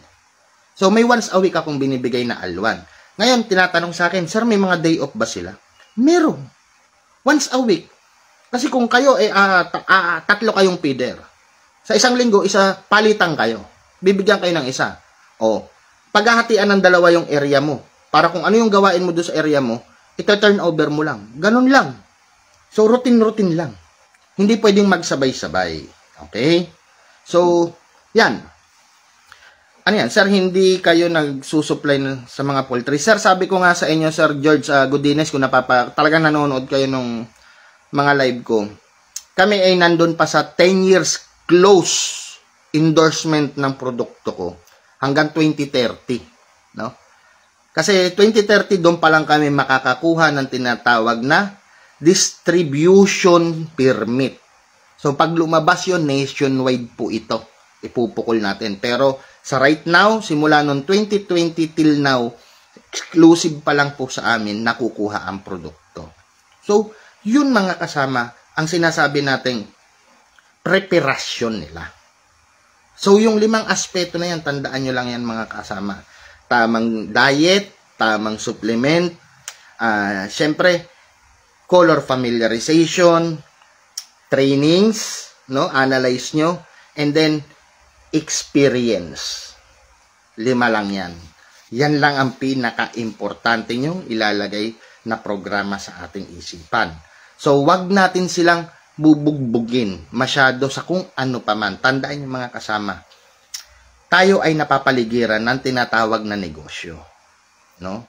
So, may once a week akong binibigay na alwan. Ngayon, tinatanong sa akin, sir, may mga day off ba sila? Meron. Once a week. Kasi kung kayo, tatlo kayong feeder. Sa isang linggo, palitan kayo. Bibigyan kayo ng isa. O, paghahatian ng dalawa yung area mo. Para kung ano yung gawain mo doon sa area mo, ita-turn over mo lang. Ganun lang. So, routine-routine lang. Hindi pwedeng magsabay-sabay. Okay? So, yan. Ano yan? Sir, hindi kayo nagsusupply sa mga poultry. Sir, sabi ko nga sa inyo, Sir George Godinez, kung talagang nanonood kayo nung mga live ko, kami ay nandun pa sa 10 years close endorsement ng produkto ko hanggang 2030. No? Kasi 2030, doon pa lang kami makakakuha ng tinatawag na distribution permit. So, pag lumabas yun, nationwide po ito. Ipupukol natin. Pero, sa right now, simula noong 2020 till now, exclusive pa lang po sa amin nakukuha ang produkto. So, yun mga kasama, ang sinasabi nating preparasyon nila. So, yung 5 aspeto na yan, tandaan nyo lang yan mga kasama. Tamang diet, tamang supplement, syempre, color familiarization, trainings, no, analyze nyo, and then experience. 5 lang yan. Yan lang ang pinaka-importante nyong ilalagay na programa sa ating isipan. So, wag natin silang bubugbugin masyado sa kung ano pa man. Tandaan nyo mga kasama, tayo ay napapaligiran ng tinatawag na negosyo. No?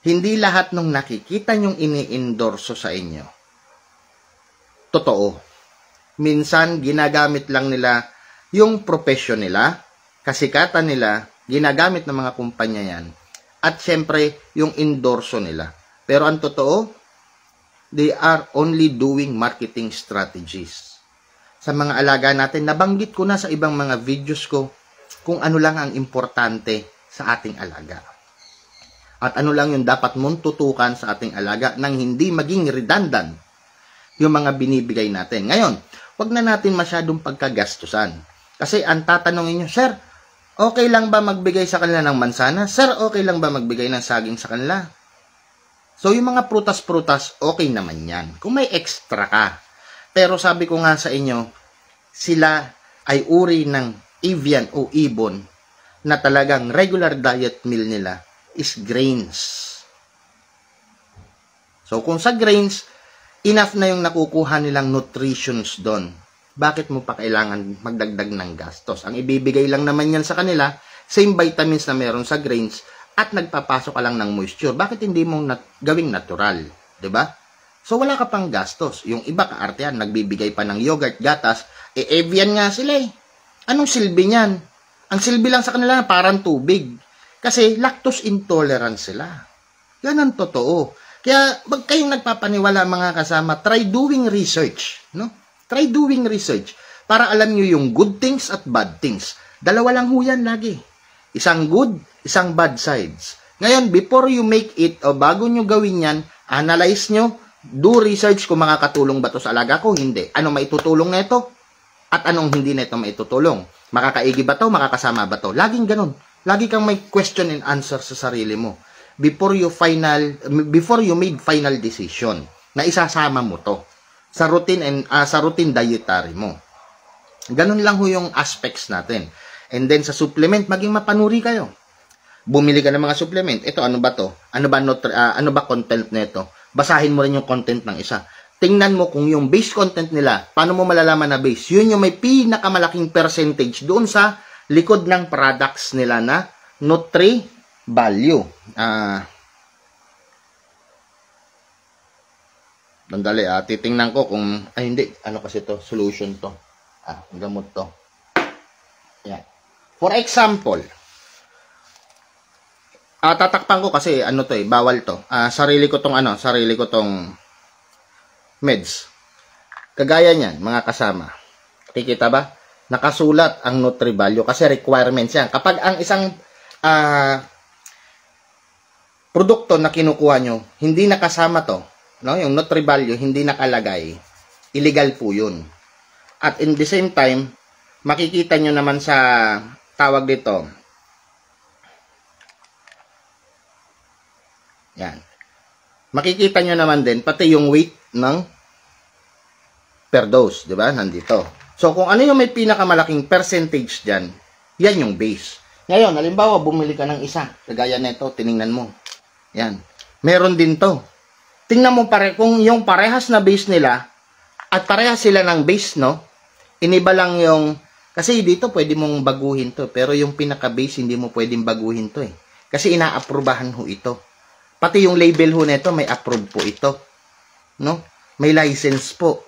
Hindi lahat ng nakikita nyong ini-endorso sa inyo totoo. Minsan, ginagamit lang nila yung profession nila, kasikatan nila, ginagamit ng mga kumpanya yan, at syempre, yung endorso nila. Pero ang totoo, they are only doing marketing strategies. Sa mga alaga natin, nabanggit ko na sa ibang mga videos ko kung ano lang ang importante sa ating alaga. At ano lang yung dapat mong tutukan sa ating alaga nang hindi maging redundant yung mga binibigay natin. Ngayon, wag na natin masyadong pagkagastusan. Kasi ang tatanungin nyo, sir, okay lang ba magbigay sa kanila ng mansana? Sir, okay lang ba magbigay ng saging sa kanila? So, yung mga prutas-prutas, okay naman yan. Kung may extra ka. Pero sabi ko nga sa inyo, sila ay uri ng avian o ibon na talagang regular diet meal nila is grains. So, kung sa grains, enough na yung nakukuha nilang nutritions doon. Bakit mo pa kailangan magdagdag ng gastos? Ang ibibigay lang naman yan sa kanila, same vitamins na meron sa grains, at nagpapasok ka lang ng moisture. Bakit hindi mo gawing natural? 'Di ba? So, wala ka pang gastos. Yung iba kaartehan, nagbibigay pa ng yogurt, gatas, avian nga sila eh. Anong silbi niyan? Ang silbi lang sa kanila parang tubig. Kasi lactose intolerant sila. Yan ang totoo. Kaya, wag kayong nagpapaniwala mga kasama, try doing research. No? Try doing research para alam nyo yung good things at bad things. Dalawa lang ho yan lagi. Isang good, isang bad sides. Ngayon, before you make it, o bago nyo gawin yan, analyze nyo, do research kung makakatulong ba to sa alaga ko, hindi. Anong maitutulong na ito? At anong hindi na ito maitutulong? Makakaigi ba to? Makakasama ba to? Laging ganun. Lagi kang may question and answer sa sarili mo before you made final decision na isasama mo to sa routine dietary mo. Ganun lang ho yung aspects natin. And then sa supplement, maging mapanuri kayo. Bumili ka ng mga supplement. Ito, ano ba to? Ano ba content nito? Basahin mo rin yung content ng isa. Tingnan mo kung yung base content nila, paano mo malalaman na base? Yun yung may pinakamalaking percentage doon sa likod ng products nila na Nutri Value. Dandali, titingnan ko kung, hindi, ano kasi to, solution to. Gamot to. Yan. For example, tatakpan ko kasi, ano to bawal to. Sarili ko tong meds. Kagaya niyan, mga kasama. Kikita ba? Nakasulat ang Nutri Value kasi requirements yan. Kapag ang isang produkto na kinukuha nyo, hindi nakasama to, no? Yung Nutri Value, hindi nakalagay, illegal po yun. At in the same time, makikita nyo naman sa tawag dito, yan. Makikita nyo naman din, pati yung weight ng per dose, di ba? Nandito. So, kung ano yung may pinakamalaking percentage dyan, yan yung base. Ngayon, halimbawa, bumili ka ng isa. Kagaya nito, tiningnan mo. Yan. Meron din to. Tingnan mo kung yung parehas na base nila, at parehas sila ng base, no? Iniba lang yung, kasi dito pwede mong baguhin to, pero yung pinaka-base, hindi mo pwedeng baguhin to eh. Kasi inaaprubahan ho ito. Pati yung label ho nito, may approve po ito. No? May license po.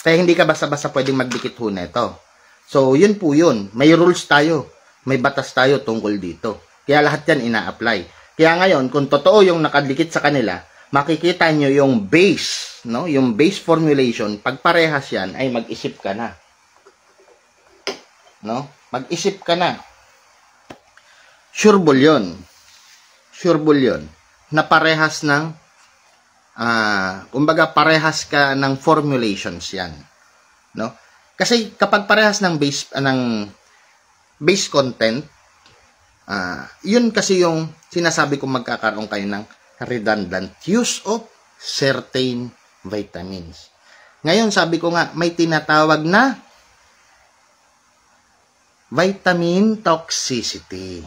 Kaya hindi ka basta-basta pwedeng magdikit ho nito. So, yun po yun. May rules tayo. May batas tayo tungkol dito. Kaya lahat yan ina-apply. Kaya ngayon, kung totoo yung nakadikit sa kanila, makikita nyo yung base, no? Yung base formulation, pag parehas yan, ay mag-isip ka na. No? Mag-isip ka na. Sureball yun. Sureball yun. Na parehas ng kumbaga parehas ka ng formulations yan, no? Kasi kapag parehas ng base content, yun kasi yung sinasabi kong magkakaroon kayo ng redundant use of certain vitamins. Ngayon, sabi ko nga, may tinatawag na vitamin toxicity.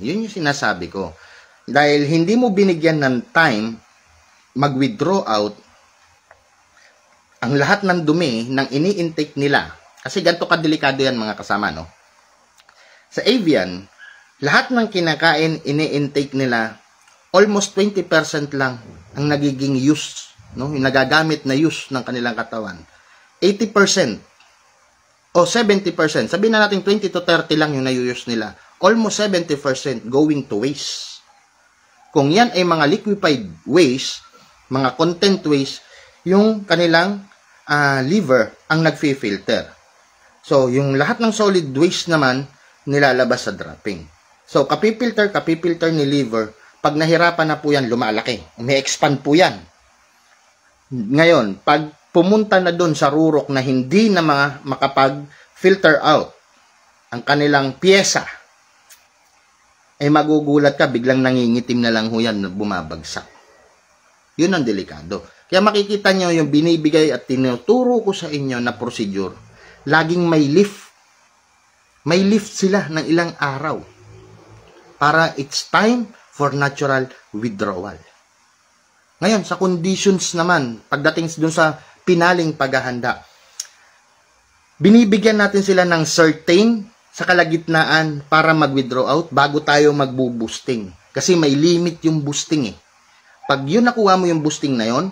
Yun yung sinasabi ko. Dahil hindi mo binigyan ng time mag-withdraw out ang lahat ng dumi ng ini-intake nila. Kasi ganito kadelikado yan mga kasama, no? Sa avian, lahat ng kinakain, ini-intake nila, almost 20% lang ang nagiging use, no? Yung nagagamit na use ng kanilang katawan. 80% o 70%, sabihin na natin 20 to 30 lang yung na-use nila. Almost 70% going to waste. Kung yan ay mga liquefied waste, mga content waste, yung kanilang liver ang nag-filter. So, yung lahat ng solid waste naman, nilalabas sa dropping. So, kapipilter ni liver, pag nahirapan na po yan, lumalaki. Umi-expand po yan. Ngayon, pag pumunta na doon sa rurok na hindi na makapag-filter out ang kanilang pyesa, ay magugulat ka, biglang nangingitim na lang ho yan, bumabagsak. Yun ang delikado. Kaya makikita nyo yung binibigay at tinuturo ko sa inyo na procedure, laging may lift. May lift sila ng ilang araw para it's time for natural withdrawal. Ngayon, sa conditions naman, pagdating dun sa pinaling paghahanda, binibigyan natin sila ng certain sa kalagitnaan para mag-withdraw out bago tayo magbo-boosting. Kasi may limit yung boosting eh. Pag yun nakuha mo yung boosting na yon,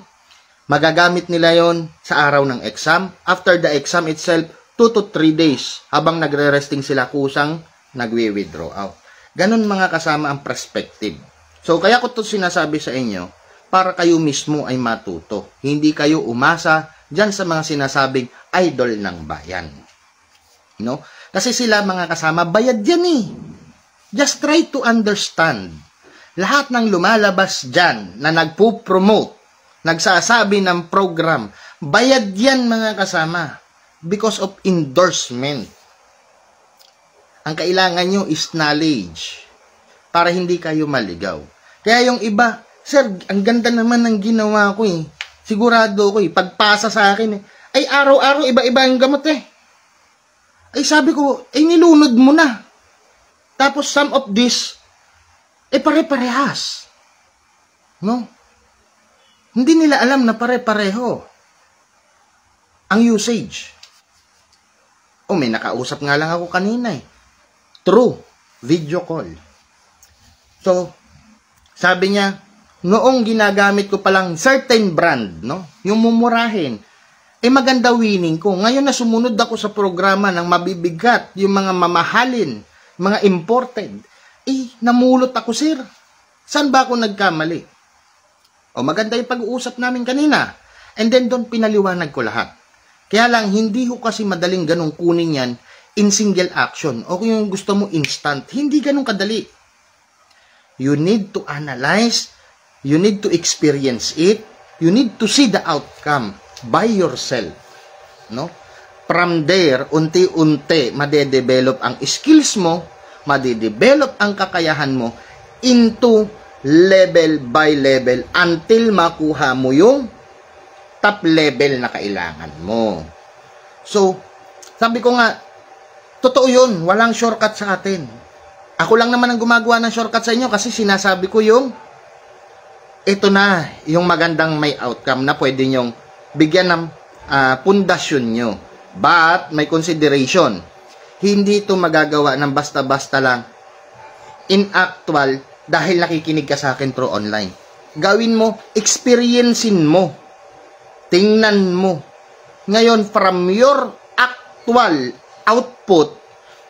magagamit nila yon sa araw ng exam. After the exam itself, 2 to 3 days habang nagre-resting sila kusang nagwi-withdraw out. Ganon mga kasama ang perspective. So kaya ko to sinasabi sa inyo para kayo mismo ay matuto. Hindi kayo umasa dyan sa mga sinasabing idol ng bayan. No? Kasi sila mga kasama, bayad yan eh. Just try to understand. Lahat ng lumalabas dyan na nagpo-promote, nagsasabi ng program, bayad yan mga kasama. Because of endorsement. Ang kailangan nyo is knowledge. Para hindi kayo maligaw. Kaya yung iba, sir, ang ganda naman ng ginawa ko eh. Sigurado ko eh. Pagpasa sa akin eh. Ay araw-araw iba-iba ang gamot eh. Ay sabi ko, ay nilunod mo na. Tapos some of this, pare-parehas. No? Hindi nila alam na pare-pareho ang usage. May nakausap nga lang ako kanina eh. True. Video call. So, sabi niya, noong ginagamit ko palang certain brand, no? Yung mumurahin, maganda winning ko. Ngayon na sumunod ako sa programa ng mabibigat, yung mga mamahalin, mga imported. Namulot ako, sir. Saan ba ako nagkamali? Maganda yung pag-uusap namin kanina. And then doon pinaliwanag ko lahat. Kaya lang, hindi ko kasi madaling ganong kunin yan in single action. O kung yung gusto mo instant, hindi ganong kadali. You need to analyze, you need to experience it, you need to see the outcome by yourself. No? From there, unti-unti, madedevelop ang skills mo, madedevelop ang kakayahan mo into level by level until makuha mo yung top level na kailangan mo. So, sabi ko nga, totoo yun, walang shortcut sa atin. Ako lang naman ang gumagawa ng shortcut sa inyo kasi sinasabi ko yung ito na, yung magandang may outcome na pwede nyong bigyan ng pundasyon nyo. But, may consideration. Hindi ito magagawa ng basta-basta lang in actual dahil nakikinig ka sa akin through online. Gawin mo, experiencein mo, tingnan mo. Ngayon, from your actual output,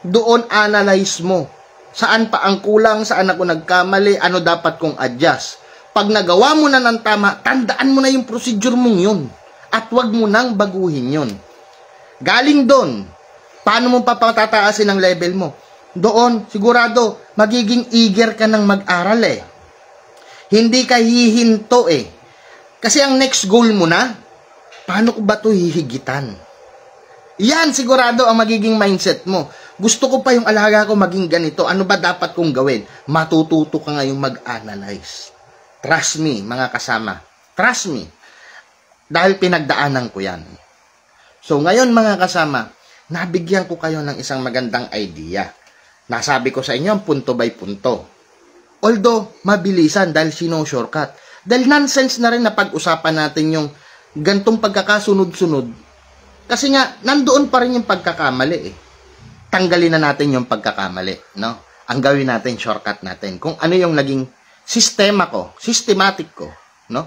doon analyze mo. Saan pa ang kulang, saan ako nagkamali, ano dapat kong adjust. Pag nagawa mo na ng tama, tandaan mo na yung procedure mong yun. At wag mo nang baguhin yun. Galing doon, paano mo papatataasin ang level mo? Doon, sigurado, magiging eager ka ng mag-aral eh. Hindi ka hihinto eh. Kasi ang next goal mo na, paano ko ba ito hihigitan? Yan, sigurado ang magiging mindset mo. Gusto ko pa yung alaga ko maging ganito. Ano ba dapat kong gawin? Matututo ka ngayong mag-analyze. Trust me, mga kasama. Trust me. Dahil pinagdaanan ko yan. So, ngayon mga kasama, nabigyan ko kayo ng isang magandang idea. Nasabi ko sa inyo ang punto by punto. Although, mabilisan dahil shortcut. Dahil nonsense na rin na pag-usapan natin yung gantong pagkakasunod-sunod. Kasi nga, nandoon pa rin yung pagkakamali eh. Tanggalin na natin yung pagkakamali, no? Ang gawin natin, shortcut natin. Kung ano yung naging sistema ko, systematic ko, no?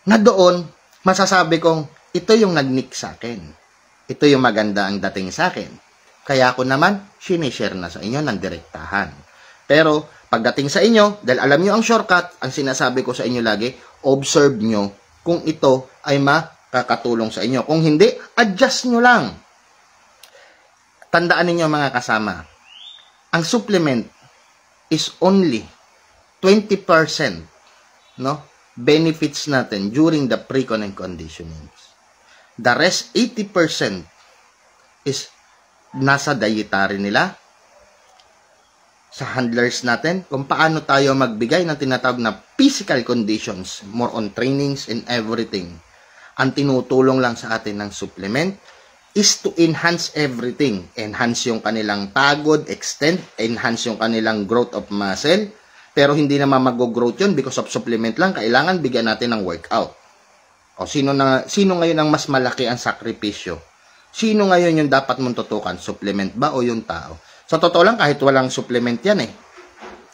Na doon, masasabi kong, ito yung nag-nick sa akin. Ito yung maganda ang dating sa akin. Kaya ako naman, sinishare na sa inyo ng direktahan. Pero, pagdating sa inyo, dahil alam nyo ang shortcut, ang sinasabi ko sa inyo lagi, observe nyo kung ito ay makakatulong sa inyo. Kung hindi, adjust nyo lang. Tandaan ninyo mga kasama, ang supplement is only 20%, no, benefits natin during the pre-con and conditionings. The rest, 80% is nasa dietary nila, sa handlers natin, kung paano tayo magbigay ng tinatawag na physical conditions, more on trainings and everything. Ang tinutulong lang sa atin ng supplement is to enhance everything. Enhance yung kanilang pagod, extend, enhance yung kanilang growth of muscle, pero hindi naman mag-growth yun because of supplement lang. Kailangan bigyan natin ng workout. O sino ngayon ang mas malaki ang sakripisyo? Sino ngayon yung dapat mong tutukan? Supplement ba o yung tao? Sa totoo lang, kahit walang supplement yan eh.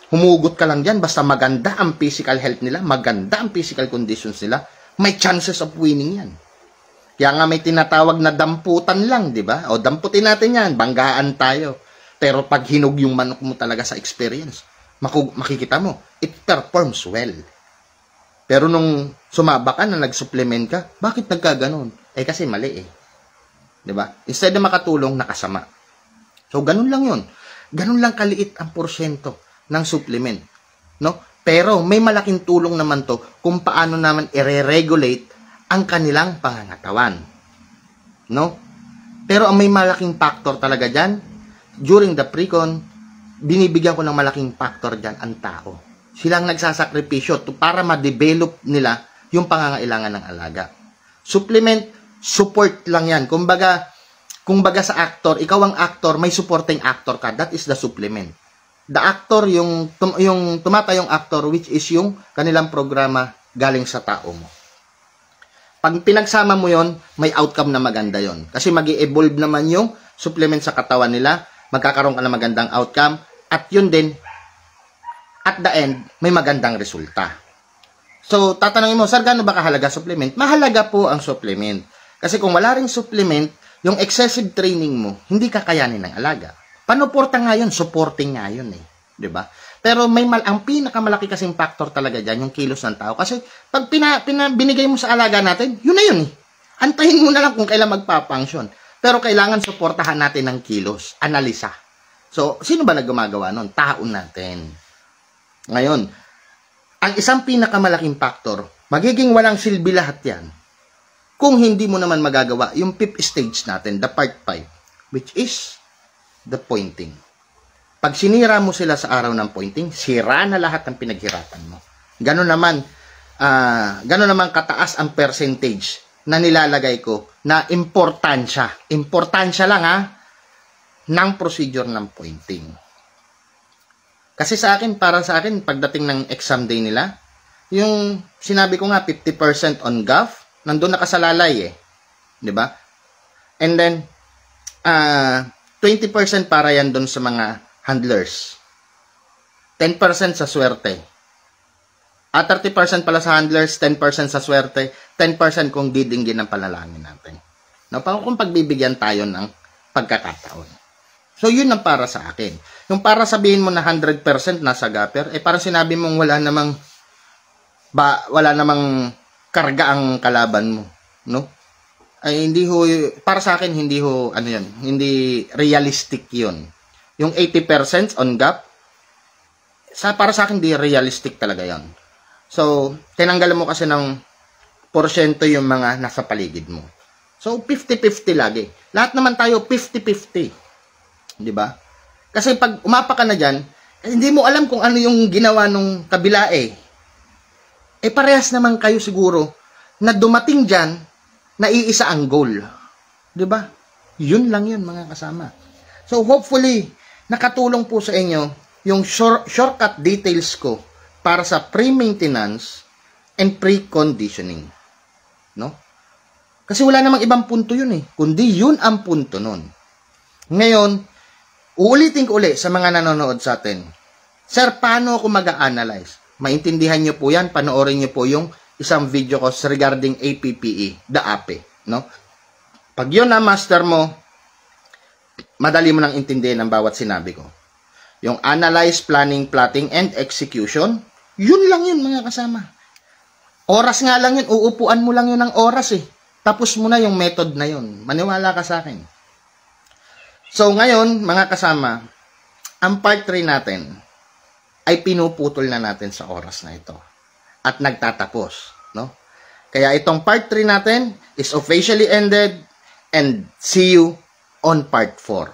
Humugot ka lang dyan, basta maganda ang physical health nila, maganda ang physical conditions nila, may chances of winning yan. Kaya nga may tinatawag na damputan lang, di ba? O damputin natin yan, banggaan tayo. Pero pag hinog yung manok mo talaga sa experience, makikita mo, it performs well. Pero nung sumaba ka na nag-supplement ka, bakit nagkaganon? Eh kasi mali eh. 'Di ba? Instead na makatulong, nakasama. So ganun lang 'yon. Ganun lang kaliit ang porsyento ng supplement, no? Pero may malaking tulong naman 'to kung paano naman i-regulate ang kanilang pangangatawan. No? Pero ang may malaking factor talaga diyan, during the pre-con, binibigyan ko ng malaking factor diyan ang tao. Silang nagsasakripisyo para ma-develop nila yung pangangailangan ng alaga. Supplement, support lang yan. Kumbaga sa actor, ikaw ang actor, may supporting actor ka. That is the supplement. The actor, yung tumatayong actor, which is yung kanilang programa galing sa tao mo. Pag pinagsama mo yon, may outcome na maganda yon. Kasi mag-evolve naman yung supplement sa katawan nila, magkakaroon ka ng magandang outcome, at yun din, at the end, may magandang resulta. So, tatanungin mo, sir, gaano ba kahalaga supplement? Mahalaga po ang supplement. Kasi kung wala ring supplement, yung excessive training mo, hindi kakayanin ng alaga. Panuporta nga yun, supporting nga yun eh. Diba? Pero ang pinakamalaki kasing factor talaga dyan, yung kilos ng tao. Kasi pag binigay mo sa alaga natin, yun na yun eh. Antayin mo na lang kung kailan magpa-function. Pero kailangan suportahan natin ng kilos, analisa. So, sino ba na gumagawa nun? Tao natin. Ngayon, ang isang pinakamalaking factor, magiging walang silbi lahat yan kung hindi mo naman magagawa yung fifth stage natin, the part 5, which is the pointing. Pag sinira mo sila sa araw ng pointing, sira na lahat ng pinaghirapan mo. Gano'n naman kataas ang percentage na nilalagay ko na importansya. Importansya lang ng procedure ng pointing. Kasi para sa akin, pagdating ng exam day nila, yung sinabi ko nga, 50% on GAF, nandun nakasalalay eh. 'Di ba? And then, 20% para yan dun sa mga handlers. 10% sa swerte. 30% pala sa handlers, 10% sa swerte, 10% kung didinggin ng panalangin natin. No, kung pagbibigyan tayo ng pagkakataon. So, yun ang para sa akin. Yung para sabihin mo na 100% nasa gapper, parang sinabi mong wala namang karga ang kalaban mo, no? Ay hindi para sa akin hindi realistic 'yun. Yung 80% on gap para sa akin hindi realistic talaga 'yon. So, tinanggalan mo kasi ng porsyento yung mga nasa paligid mo. So, 50-50 lagi. Lahat naman tayo 50-50. 'Di ba? Kasi pag umapa ka na diyan, hindi mo alam kung ano yung ginawa nung kabila parehas naman kayo siguro na dumating dyan na iisa ang goal. 'Di ba? Yun lang yun, mga kasama. So, hopefully, nakatulong po sa inyo yung shortcut details ko para sa pre-maintenance and pre-conditioning. No? Kasi wala namang ibang punto yun kundi yun ang punto nun. Ngayon, uulitin ko ulit sa mga nanonood sa atin. Sir, paano ako mag-a-analyze? Maintindihan nyo po yan, panoorin nyo po yung isang video ko regarding APPE, the APE, no? Pag yun na master mo, madali mo nang intindihin ang bawat sinabi ko. Yung analyze, planning, plotting, and execution, yun lang yun, mga kasama. Oras nga lang yun, uupuan mo lang yun ng oras Tapos mo na yung method na yun. Maniwala ka sa akin. So ngayon, mga kasama, ang part 3 natin ay pinuputol na natin sa oras na ito. At nagtatapos, no? Kaya itong part 3 natin is officially ended and see you on part 4.